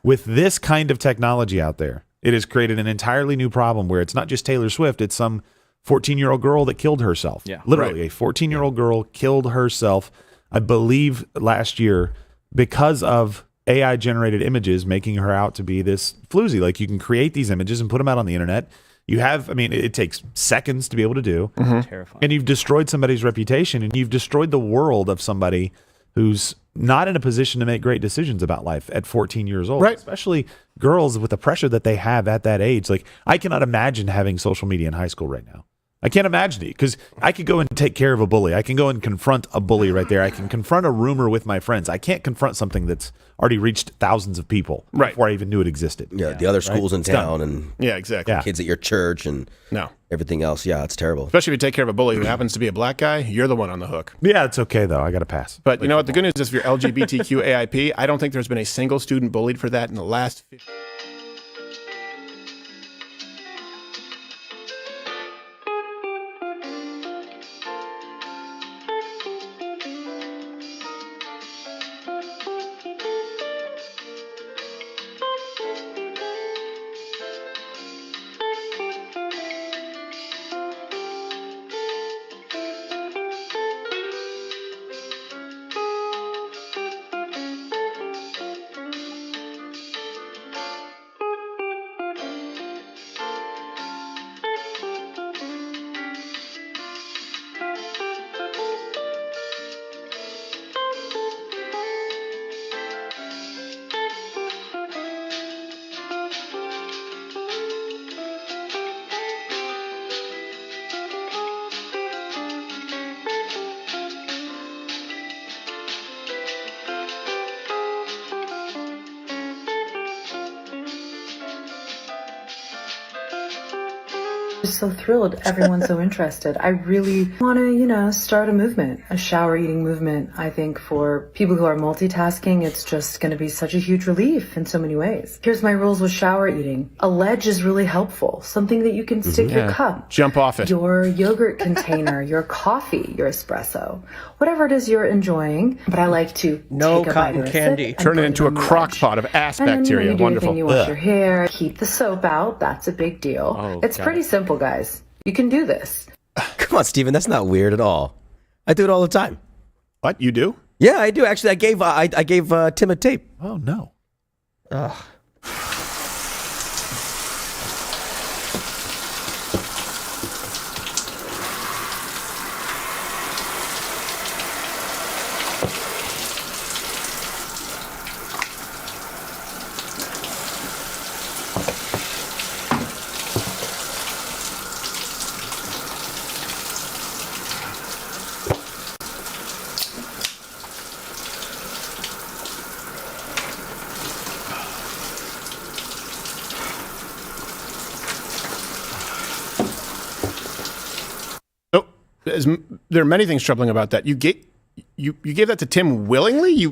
With this kind of technology out there, it has created an entirely new problem where it's not just Taylor Swift, it's some 14-year-old girl that killed herself. Yeah, literally, a 14-year-old girl killed herself, I believe, last year because of AI-generated images making her out to be this floozy. Like, you can create these images and put them out on the internet. You have, it takes seconds to be able to do. Terrifying. And you've destroyed somebody's reputation, and you've destroyed the world of somebody who's not in a position to make great decisions about life at 14 years old, right? Especially girls with the pressure that they have at that age. Like, I cannot imagine having social media in high school right now. I can't imagine it, because I could go and take care of a bully. I can go and confront a bully right there. I can confront a rumor with my friends. I can't confront something that's already reached thousands of people before I even knew it existed. Yeah, the other schools in town and exactly. Kids at your church and everything else. Yeah, it's terrible. Especially if you take care of a bully who happens to be a black guy, you're the one on the hook. Yeah, it's okay, though. I got to pass. But you know what? The good news is if you're LGBTQ AIP, I don't think there's been a single student bullied for that in the last 50 years. Just so thrilled everyone's so interested. I really want to, start a movement, a shower eating movement. I think for people who are multitasking, it's just going to be such a huge relief in so many ways. Here's my rules with shower eating. A ledge is really helpful. Something that you can stick your cup. Jump off it. Your yogurt container, your coffee, your espresso, whatever it is you're enjoying. But I like to take a bite of it, turn it into a crock pot of ass bacteria. You do Wonderful. You wash your hair, keep the soap out. That's a big deal. It's pretty simple, guys. You can do this. Come on, Steven. That's not weird at all. I do it all the time. What? You do? Yeah, I do. Actually, I gave Tim a tape. Oh, no. Ugh. There are many things troubling about that. You gave that to Tim willingly? You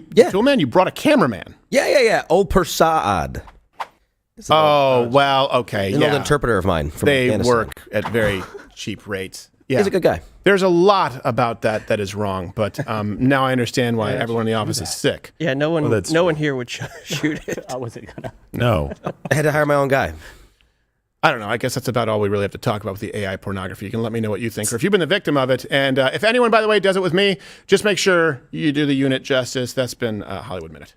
brought a cameraman. Yeah. Old Persaad. Well, okay. An old interpreter of mine from They Afghanistan. work at very cheap rates. Yeah. He's a good guy. There's a lot about that is wrong, but now I understand why everyone in the office is sick. Yeah, no one here would shoot it. I wasn't gonna. No. I had to hire my own guy. I don't know. I guess that's about all we really have to talk about with the AI pornography. You can let me know what you think, or if you've been the victim of it. And if anyone, by the way, does it with me, just make sure you do the unit justice. That's been Hollywood Minute.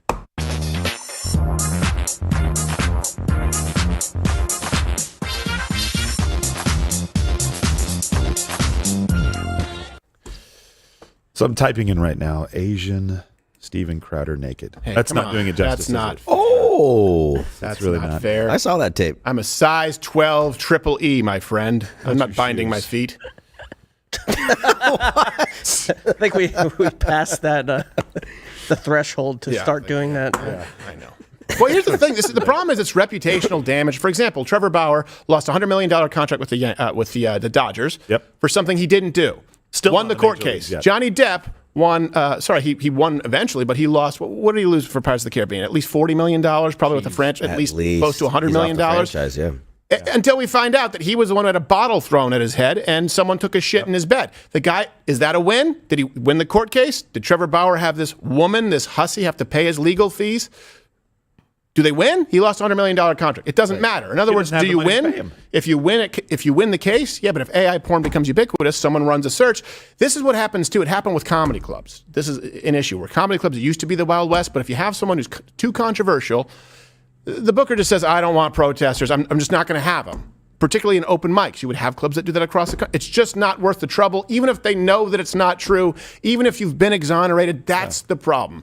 So I'm typing in right now, Asian Steven Crowder naked. Hey, that's come not on. doing it justice. That's not. That's really not not fair. I saw that tape. I'm a size 12 triple E, my friend. I'm not binding my feet. I think we passed that the threshold to start doing that. Yeah, I know. Well, here's the thing. The problem is it's reputational damage. For example, Trevor Bauer lost a $100 million contract with the Dodgers for something he didn't do. Still won the court case. Johnny Depp won. He won eventually, but he lost. What did he lose for Pirates of the Caribbean? At least $40 million, probably with the franchise. At least close to $100 million. Franchise, yeah. Until we find out that he was the one who had a bottle thrown at his head and someone took a shit in his bed. The guy, is that a win? Did he win the court case? Did Trevor Bauer have this woman, this hussy, have to pay his legal fees? Do they win? He lost a $100 million contract. It doesn't matter. In other words, do you win? If you win the case, yeah, but if AI porn becomes ubiquitous, someone runs a search. This is what happens too. It happened with comedy clubs. This is an issue where comedy clubs used to be the Wild West, but if you have someone who's too controversial, the booker just says, I don't want protesters. I'm just not going to have them. Particularly in open mics. You would have clubs that do that across the country. It's just not worth the trouble. Even if they know that it's not true, even if you've been exonerated, that's the problem.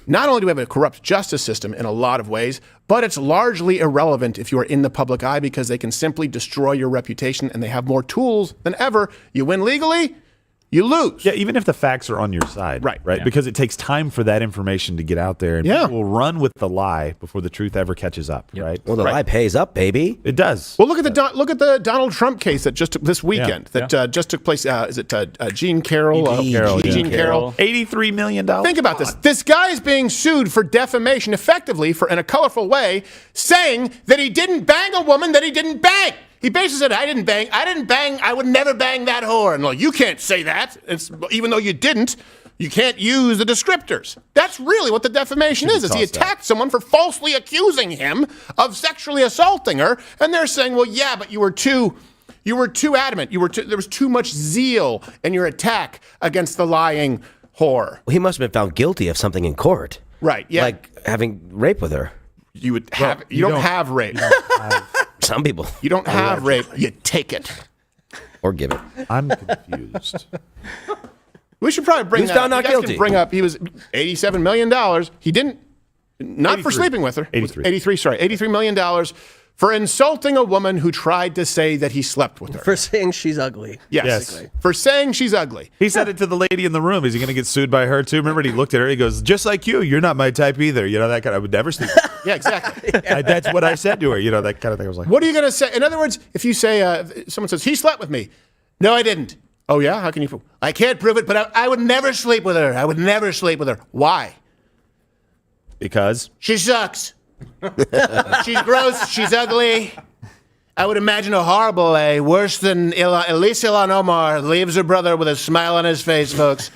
Not only do we have a corrupt justice system in a lot of ways, but it's largely irrelevant if you are in the public eye because they can simply destroy your reputation and they have more tools than ever. You win legally, you lose. Yeah, even if the facts are on your side. Right. Yeah. Because it takes time for that information to get out there. And people will run with the lie before the truth ever catches up, right? Well, the lie pays up, baby. It does. Well, look at the Donald Trump case that just took this weekend. Just took place. Is it Gene Carroll? Gene Carroll. $83 million. Think about this. This guy is being sued for defamation, effectively, in a colorful way, saying that he didn't bang a woman that he didn't bang. He basically said, I didn't bang, I would never bang that whore. And you can't say that. Even though you didn't, you can't use the descriptors. That's really what the defamation is he attacked someone for falsely accusing him of sexually assaulting her. And they're saying, well, yeah, but you were too adamant. There was too much zeal in your attack against the lying whore. Well, he must have been found guilty of something in court. Right, yeah. Like having rape with her. You would have, you don't have rape. Some people. You don't have rape, you take it. Or give it. I'm confused. We should probably bring He was found not guilty. Bring up, he was $87 million. He didn't, not for sleeping with her. 83. $83 million for insulting a woman who tried to say that he slept with her. For saying she's ugly. Yes. For saying she's ugly. He said it to the lady in the room. Is he going to get sued by her too? Remember, he looked at her. He goes, "Just like you're not my type either." You know, that kind of, I would never sleep with her. Yeah, exactly. That's what I said to her. You know, that kind of thing. I was like, what are you going to say? In other words, if you say, someone says, he slept with me. No, I didn't. Oh, yeah? How can you prove? I can't prove it, but I would never sleep with her. I would never sleep with her. Why? Because? She sucks. She's gross. She's ugly. I would imagine a horrible way, worse than Elise Ilhan Omar leaves her brother with a smile on his face, folks.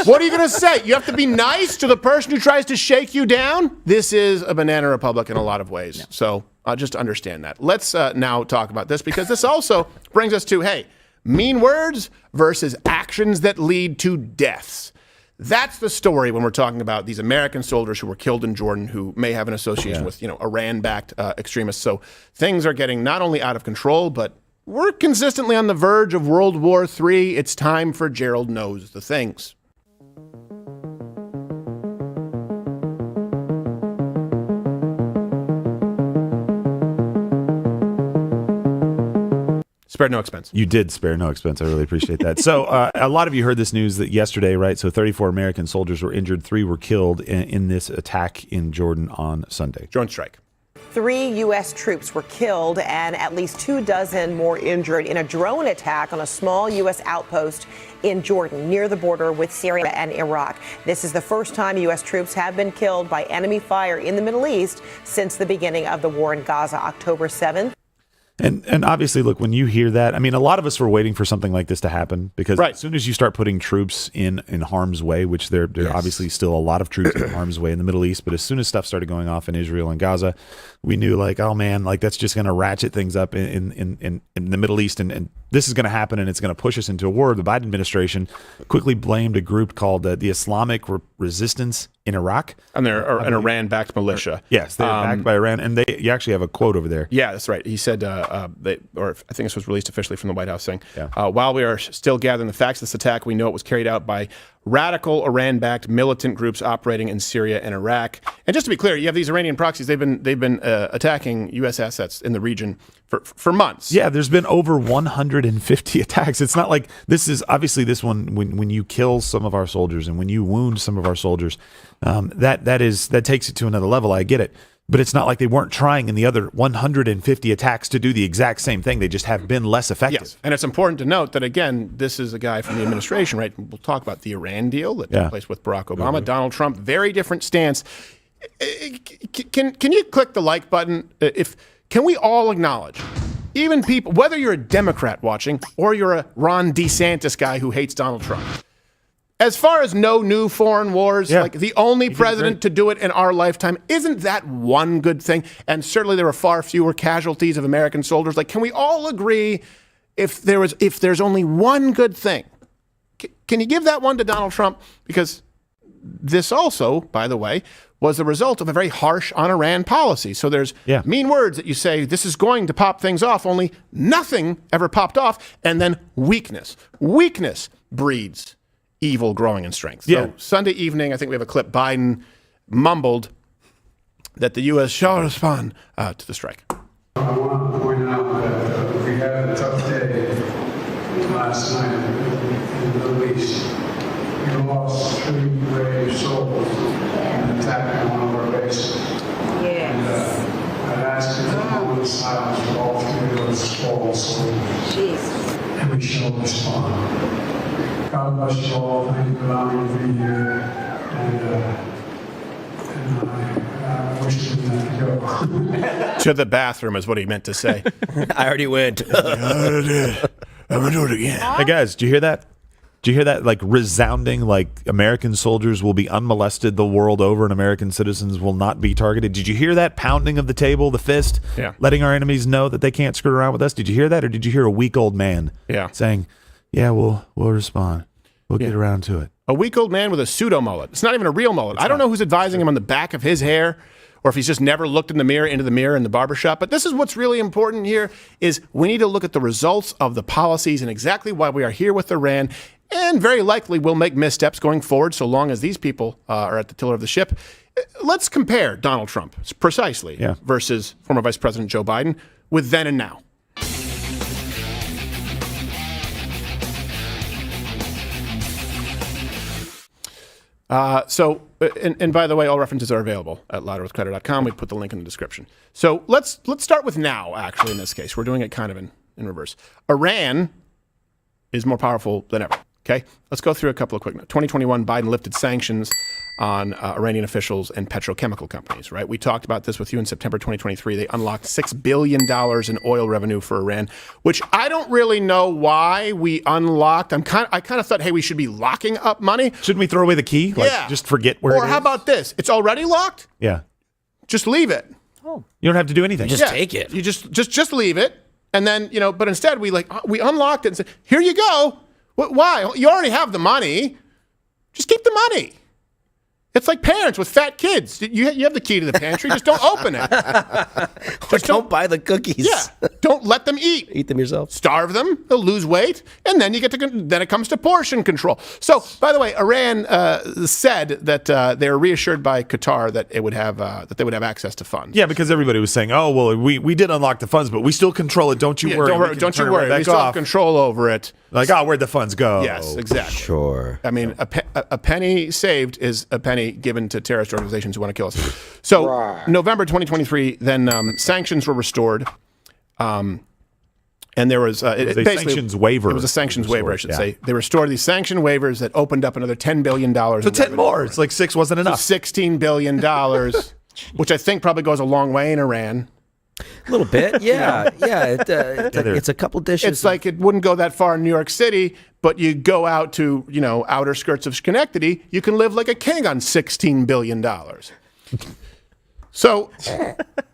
What are you going to say? You have to be nice to the person who tries to shake you down? This is a banana republic in a lot of ways. Yeah. So just understand that. Let's now talk about this, because this also brings us to, hey, mean words versus actions that lead to deaths. That's the story when we're talking about these American soldiers who were killed in Jordan, who may have an association with, Iran-backed extremists. So things are getting not only out of control, but we're consistently on the verge of World War III. It's time for Gerald Knows the Things. Spared no expense. You did spare no expense. I really appreciate that. So a lot of you heard this news that yesterday, right? So 34 American soldiers were injured. 3 were killed in this attack in Jordan on Sunday. Joint strike. 3 U.S. troops were killed and at least 24 more injured in a drone attack on a small U.S. outpost in Jordan near the border with Syria and Iraq. This is the first time U.S. troops have been killed by enemy fire in the Middle East since the beginning of the war in Gaza, October 7th. And obviously, look, when you hear that, I mean, a lot of us were waiting for something like this to happen, because as soon as you start putting troops in harm's way, which there obviously still a lot of troops in harm's way in the Middle East, but as soon as stuff started going off in Israel and Gaza, we knew, like, oh man, like that's just going to ratchet things up in the Middle East, and this is going to happen, and it's going to push us into a war. The Biden administration quickly blamed a group called the Islamic Resistance in Iraq, and they're an Iran-backed militia. Yes, they're backed by Iran, and you actually have a quote over there. Yeah, that's right. He said, I think this was released officially from the White House, saying, while we are still gathering the facts of this attack, we know it was carried out by radical Iran-backed militant groups operating in Syria and Iraq. And just to be clear, you have these Iranian proxies. They've been attacking U.S. assets in the region for months. Yeah, there's been over 150 attacks. It's not like this is obviously this one when you kill some of our soldiers and when you wound some of our soldiers, that takes it to another level. I get it. But it's not like they weren't trying in the other 150 attacks to do the exact same thing. They just have been less effective. Yes. And it's important to note that, again, this is a guy from the administration, right? We'll talk about the Iran deal that took place with Barack Obama. Mm-hmm. Donald Trump, very different stance. Can you click the like button? Can we all acknowledge, even people, whether you're a Democrat watching or you're a Ron DeSantis guy who hates Donald Trump, as far as no new foreign wars, like the only president to do it in our lifetime, isn't that one good thing? And certainly there were far fewer casualties of American soldiers. Like, can we all agree if there's only one good thing? Can you give that one to Donald Trump? Because this also, by the way, was the result of a very harsh on Iran policy. So there's mean words that you say, this is going to pop things off, only nothing ever popped off. And then weakness. Weakness breeds evil growing in strength. So Sunday evening, I think we have a clip. Biden mumbled that the U.S. shall respond to the strike. I want to point out that we had a tough day last night in the Middle East. We lost 3 brave souls in an attack on one of our bases. And I'd ask you for a moment of silence for all 3 of those false soldiers. And we shall respond. God bless you all. Thank you for allowing me to be here. And I wish you didn't go. To the bathroom is what he meant to say. I already went. I'm going to do it again. Hey, guys, did you hear that? Did you hear that? Like, resounding, like, American soldiers will be unmolested the world over and American citizens will not be targeted. Did you hear that pounding of the table, the fist, letting our enemies know that they can't screw around with us? Did you hear that? Or did you hear a weak old man saying, yeah, we'll respond. We'll get around to it. A weak old man with a pseudo mullet. It's not even a real mullet. I don't know who's advising him on the back of his hair, or if he's just never looked into the mirror in the barbershop. But this is what's really important here is we need to look at the results of the policies and exactly why we are here with Iran. and very likely will make missteps going forward so long as these people are at the tiller of the ship. Let's compare Donald Trump precisely versus former Vice President Joe Biden with then and now. And by the way, all references are available at louderwithcreditor.com. We put the link in the description. So let's start with now, actually, in this case. We're doing it kind of in reverse. Iran is more powerful than ever, okay? Let's go through a couple of quick notes. 2021, Biden lifted sanctions on Iranian officials and petrochemical companies, right? We talked about this with you in September 2023. They unlocked $6 billion in oil revenue for Iran, which I don't really know why we unlocked. I kind of thought, hey, we should be locking up money. Shouldn't we throw away the key? Just forget where it is? Or how about this? It's already locked? Yeah. Just leave it. Oh. You don't have to do anything. Just take it. You just leave it. And then, but instead we unlocked it and said, here you go. Why? You already have the money. Just keep the money. It's like parents with fat kids. You have the key to the pantry. Just don't open it. Just don't buy the cookies. Yeah. Don't let them eat. Eat them yourself. Starve them. They'll lose weight. And then then it comes to portion control. So, by the way, Iran said that they were reassured by Qatar that they would have access to funds. Yeah, because everybody was saying, oh, well, we did unlock the funds, but we still control it. Don't you worry. Don't you worry. We still have control over it. Like, where'd the funds go? Yes, exactly. Sure. I mean, a penny saved is a penny given to terrorist organizations who want to kill us. So, November 2023, then sanctions were restored. And there was a sanctions waiver. It was a sanctions waiver, I should say. They restored these sanction waivers that opened up another $10 billion. So 10 more. It's like 6 wasn't enough. So $16 billion, which I think probably goes a long way in Iran. A little bit, yeah. It's a couple dishes. It's like it wouldn't go that far in New York City, but you go out to, outer skirts of Schenectady, you can live like a king on $16 billion. So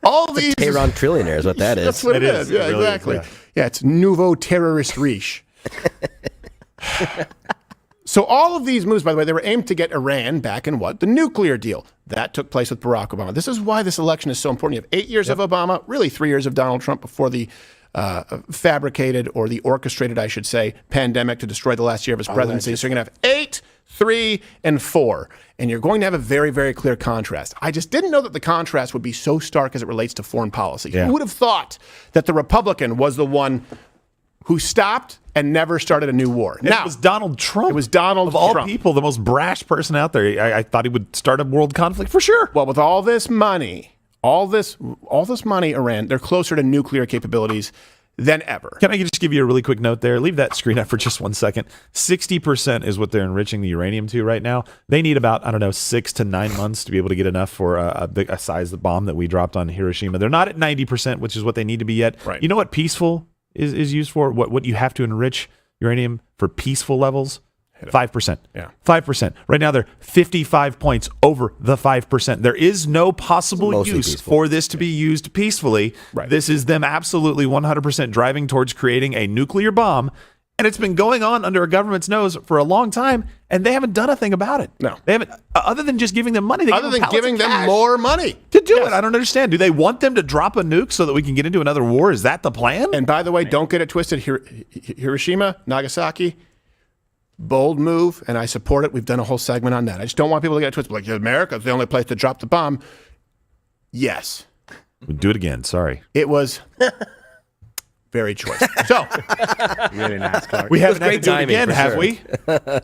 all these... Tehran trillionaire is what that is. That's what it is. Yeah, really exactly. Yeah, it's nouveau terrorist riche. So all of these moves, by the way, they were aimed to get Iran back in what? The nuclear deal. That took place with Barack Obama. This is why this election is so important. You have 8 years of Obama, really 3 years of Donald Trump before the fabricated or the orchestrated, I should say, pandemic to destroy the last year of his presidency. So you're going to have 8, 3, and 4. And you're going to have a very, very clear contrast. I just didn't know that the contrast would be so stark as it relates to foreign policy. Who would have thought that the Republican was the one who stopped and never started a new war? Now, it was Donald Trump. It was Donald Trump. Of all people, the most brash person out there. I thought he would start a world conflict for sure. Well, with all this money, Iran, they're closer to nuclear capabilities than ever. Can I just give you a really quick note there? Leave that screen up for just 1 second. 60% is what they're enriching the uranium to right now. They need about, 6 to 9 months to be able to get enough for a size of bomb that we dropped on Hiroshima. They're not at 90%, which is what they need to be yet. Right. You know what peaceful is used for? What you have to enrich uranium for peaceful levels? 5%. Yeah. 5%. Right now they're 55 points over the 5%. There is no possible use for this to be used peacefully. Right. This is them absolutely 100% driving towards creating a nuclear bomb. And it's been going on under a government's nose for a long time, and they haven't done a thing about it. No. They haven't, other than just giving them money. Other than giving them more money. To do it. I don't understand. Do they want them to drop a nuke so that we can get into another war? Is that the plan? And by the way, don't get it twisted. Hiroshima, Nagasaki, bold move, and I support it. We've done a whole segment on that. I just don't want people to get it twisted. Like, America's the only place to drop the bomb. Yes. We'll do it again. Sorry. It was... very choice. So, really nice, Clark. We haven't had to do it again, have we?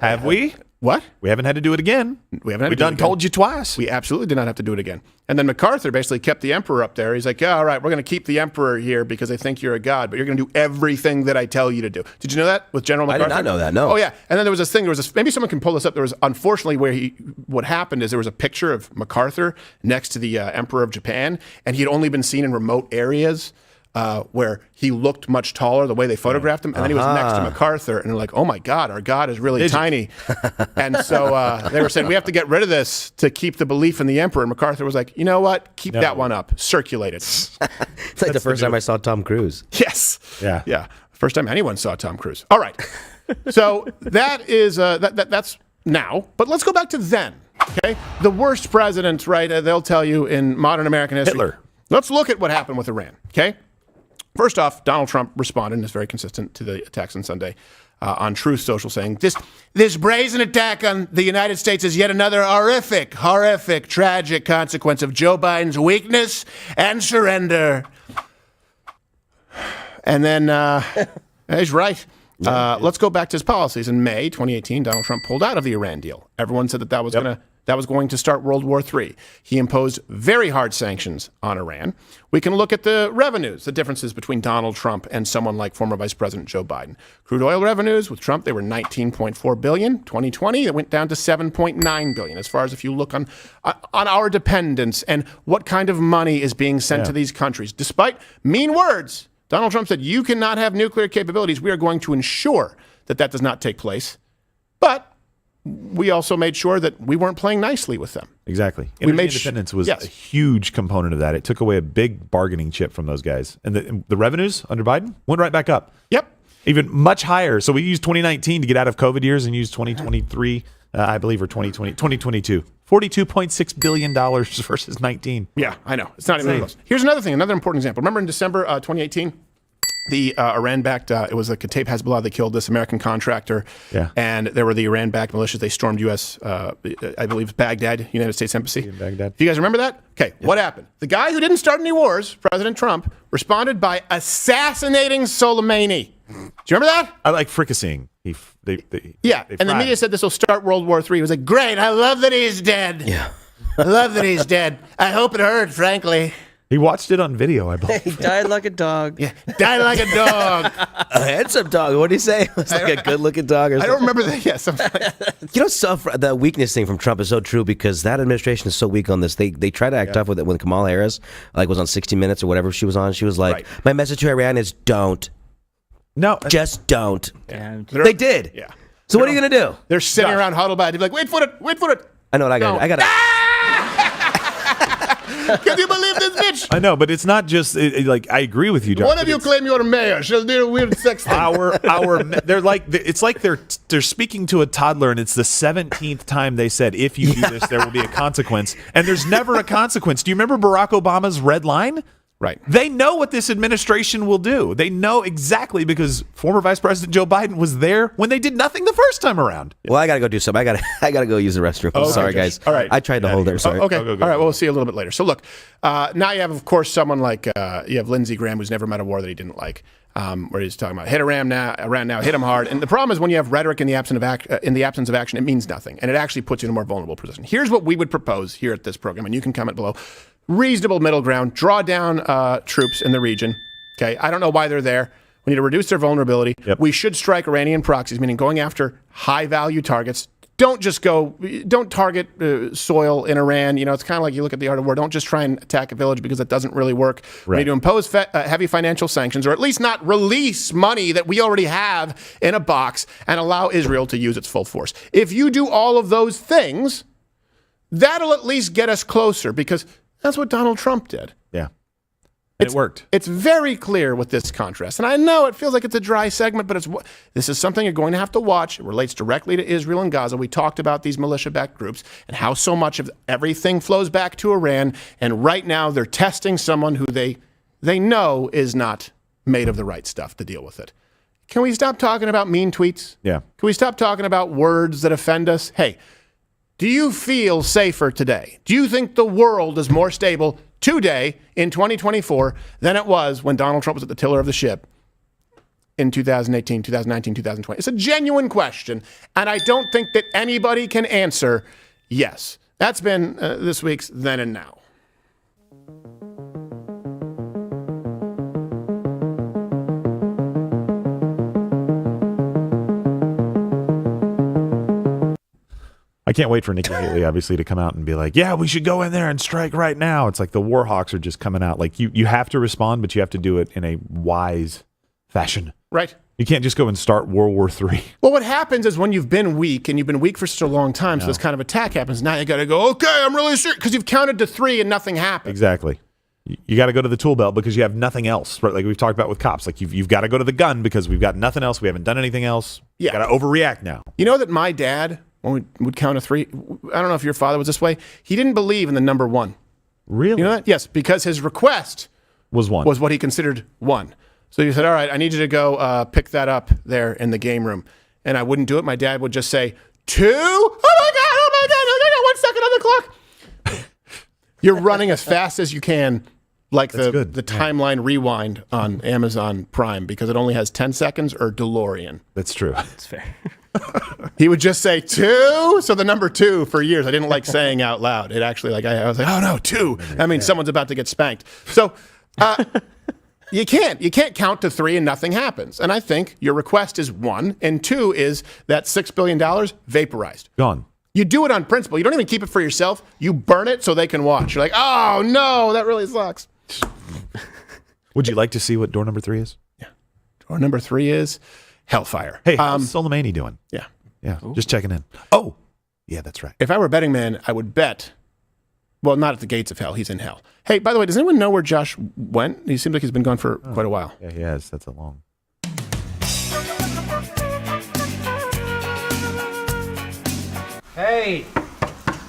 Have we? What? We haven't had to do it again. We haven't. We've told you twice. We absolutely did not have to do it again. And then MacArthur basically kept the emperor up there. He's like, yeah, all right, we're going to keep the emperor here because I think you're a god, but you're going to do everything that I tell you to do. Did you know that with General MacArthur? I did not know that. No. Oh yeah. And then there was this thing. Maybe someone can pull this up. There was unfortunately what happened is there was a picture of MacArthur next to the emperor of Japan, and he had only been seen in remote areas. Where he looked much taller, the way they photographed him, and then he was next to MacArthur, and they're like, "Oh my God, our God is really tiny." And so they were saying, "We have to get rid of this to keep the belief in the emperor." And MacArthur was like, "You know what? Keep that one up. Circulate it." It's like the first time I saw Tom Cruise. Yes. Yeah. First time anyone saw Tom Cruise. All right. So that is that's now, but let's go back to then. Okay, the worst president, right? They'll tell you in modern American history. Hitler. Let's look at what happened with Iran. Okay. First off, Donald Trump responded and is very consistent to the attacks on Sunday. on Truth Social saying, this brazen attack on the United States is yet another horrific, tragic consequence of Joe Biden's weakness and surrender. And then he's right. Let's go back to his policies. In May 2018, Donald Trump pulled out of the Iran deal. Everyone said that was going to start World War III. He imposed very hard sanctions on Iran. We can look at the revenues, the differences between Donald Trump and someone like former Vice President Joe Biden. Crude oil revenues with Trump, they were $19.4 billion. 2020, it went down to $7.9 billion. As far as if you look on our dependence and what kind of money is being sent to these countries, despite mean words, Donald Trump said, you cannot have nuclear capabilities. We are going to ensure that does not take place. But we also made sure that we weren't playing nicely with them. Exactly. Independence was a huge component of that. It took away a big bargaining chip from those guys. And the revenues under Biden went right back up. Yep. Even much higher. So we used 2019 to get out of COVID years and used 2023, I believe, or 2022. $42.6 billion versus 19. Yeah, I know. It's not even close. Here's another thing, another important example. Remember in December 2018, the Iran-backed, it was like Kataib Hezbollah, they killed this American contractor. Yeah. And there were the Iran-backed militias. They stormed U.S., I believe, Baghdad, United States Embassy. In Baghdad. Do you guys remember that? Okay, what happened? The guy who didn't start any wars, President Trump, responded by assassinating Soleimani. Do you remember that? I like fricasseeing. They and the media said this will start World War III. He was like, great, I love that he's dead. Yeah. I love that he's dead. I hope it hurt, frankly. He watched it on video, I believe. He died like a dog. Yeah, died like a dog. A handsome dog. What did he say? It was like a good-looking dog or something. I don't remember that. Yes. You know, the weakness thing from Trump is so true because that administration is so weak on this. They try to act tough with it when Kamala Harris was on 60 Minutes or whatever she was on. She was like, my message to Iran is don't. No. Just don't. Yeah. They did. Yeah. So what are you going to do? They're sitting around huddled by. They'd be like, wait for it. I know what I got. I got Can you believe this bitch? I know, but it's not just I agree with you, John. One of you claim you're mayor. She'll do a weird sex thing. It's like they're speaking to a toddler, and it's the 17th time they said, if you do this, there will be a consequence. And there's never a consequence. Do you remember Barack Obama's red line? Right. They know what this administration will do. They know exactly because former Vice President Joe Biden was there when they did nothing the first time around. Well, I got to go do something. I got to go use the restroom. Okay, sorry, guys. All right. I tried to hold it. Sorry. Okay. All right. Well, we'll see you a little bit later. So look, now you have, of course, someone like you have Lindsey Graham, who's never met a war that he didn't like, where he's talking about hit Iran now, hit him hard. And the problem is when you have rhetoric in the absence of action, it means nothing, and it actually puts you in a more vulnerable position. Here's what we would propose here at this program, and you can comment below. Reasonable middle ground, draw down troops in the region. Okay, I don't know why they're there. We need to reduce their vulnerability. Yep. We should strike Iranian proxies, meaning going after high-value targets. Don't target soil in Iran. You know, it's kind of like you look at the art of war. Don't just try and attack a village because that doesn't really work. Right. We need to impose heavy financial sanctions, or at least not release money that we already have in a box and allow Israel to use its full force. If you do all of those things, that'll at least get us closer because that's what Donald Trump did. Yeah. It worked. It's very clear with this contrast. And I know it feels like it's a dry segment, but this is something you're going to have to watch. It relates directly to Israel and Gaza. We talked about these militia-backed groups and how so much of everything flows back to Iran. And right now they're testing someone who they know is not made of the right stuff to deal with it. Can we stop talking about mean tweets? Yeah. Can we stop talking about words that offend us? Hey, do you feel safer today? Do you think the world is more stable today in 2024 than it was when Donald Trump was at the tiller of the ship in 2018, 2019, 2020? It's a genuine question, and I don't think that anybody can answer yes. That's been this week's Then and Now. I can't wait for Nikki Haley, obviously, to come out and be like, yeah, we should go in there and strike right now. It's like the war hawks are just coming out. Like, you have to respond, but you have to do it in a wise fashion. Right. You can't just go and start World War III. Well, what happens is when you've been weak, and you've been weak for such a long time, so this kind of attack happens, now you got to go, okay, I'm really sure, because you've counted to 3 and nothing happened. Exactly. You got to go to the tool belt because you have nothing else, right? Like we've talked about with cops. Like you've got to go to the gun because we've got nothing else. We haven't done anything else. Yeah. Got to overreact now. You know that my dad, when we would count to 3, I don't know if your father was this way, he didn't believe in the number 1. Really? You know that? Yes, because his request was 1. Was what he considered 1. So you said, all right, I need you to go pick that up there in the game room. And I wouldn't do it. My dad would just say, 2? Oh my God, I got 1 second on the clock. You're running as fast as you can, like the timeline rewind on Amazon Prime, because it only has 10 seconds, or DeLorean. That's true. That's fair. He would just say 2. So the number 2 for years, I didn't like saying out loud. It actually, I was like, oh no, 2. I mean, someone's about to get spanked. So you can't count to 3 and nothing happens. And I think your request is 1, and 2 is that $6 billion vaporized. Gone. You do it on principle. You don't even keep it for yourself. You burn it so they can watch. You're like, oh no, that really sucks. Would you like to see what door number 3 is? Yeah. Door number 3 is Hellfire. Hey, how's Soleimani doing? Yeah. Yeah. Ooh. Just checking in. Oh, yeah, that's right. If I were a betting man, I would bet. Well, not at the gates of hell. He's in hell. Hey, by the way, does anyone know where Josh went? He seems like he's been gone for quite a while. Yeah, he has. That's a long. Hey,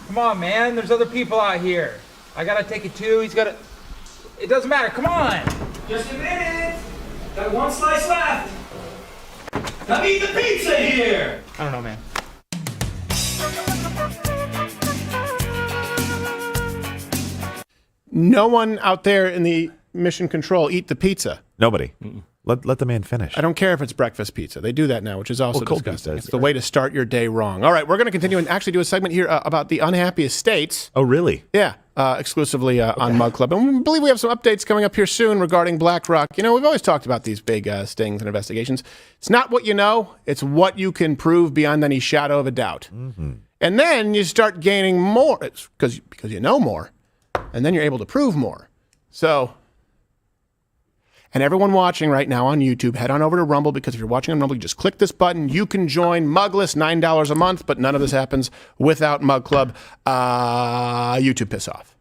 come on, man. There's other people out here. I gotta take it too. He's gotta. It doesn't matter. Come on. Just a minute. Got 1 slice left. Come eat the pizza here. I don't know, man. No one out there in the mission control eat the pizza. Nobody. Let the man finish. I don't care if it's breakfast pizza. They do that now, which is also cold disgusting. pizza. It's the way to start your day wrong. All right, we're going to continue and actually do a segment here about the unhappiest states. Oh, really? Yeah, exclusively on Mug Club. And we believe we have some updates coming up here soon regarding BlackRock. You know, we've always talked about these big stings and investigations. It's not what you know, it's what you can prove beyond any shadow of a doubt. Mm-hmm. And then you start gaining more because you know more, and then you're able to prove more. So... And everyone watching right now on YouTube, head on over to Rumble, because if you're watching on Rumble, you just click this button. You can join Mugless, $9 a month, but none of this happens without Mug Club. YouTube piss off.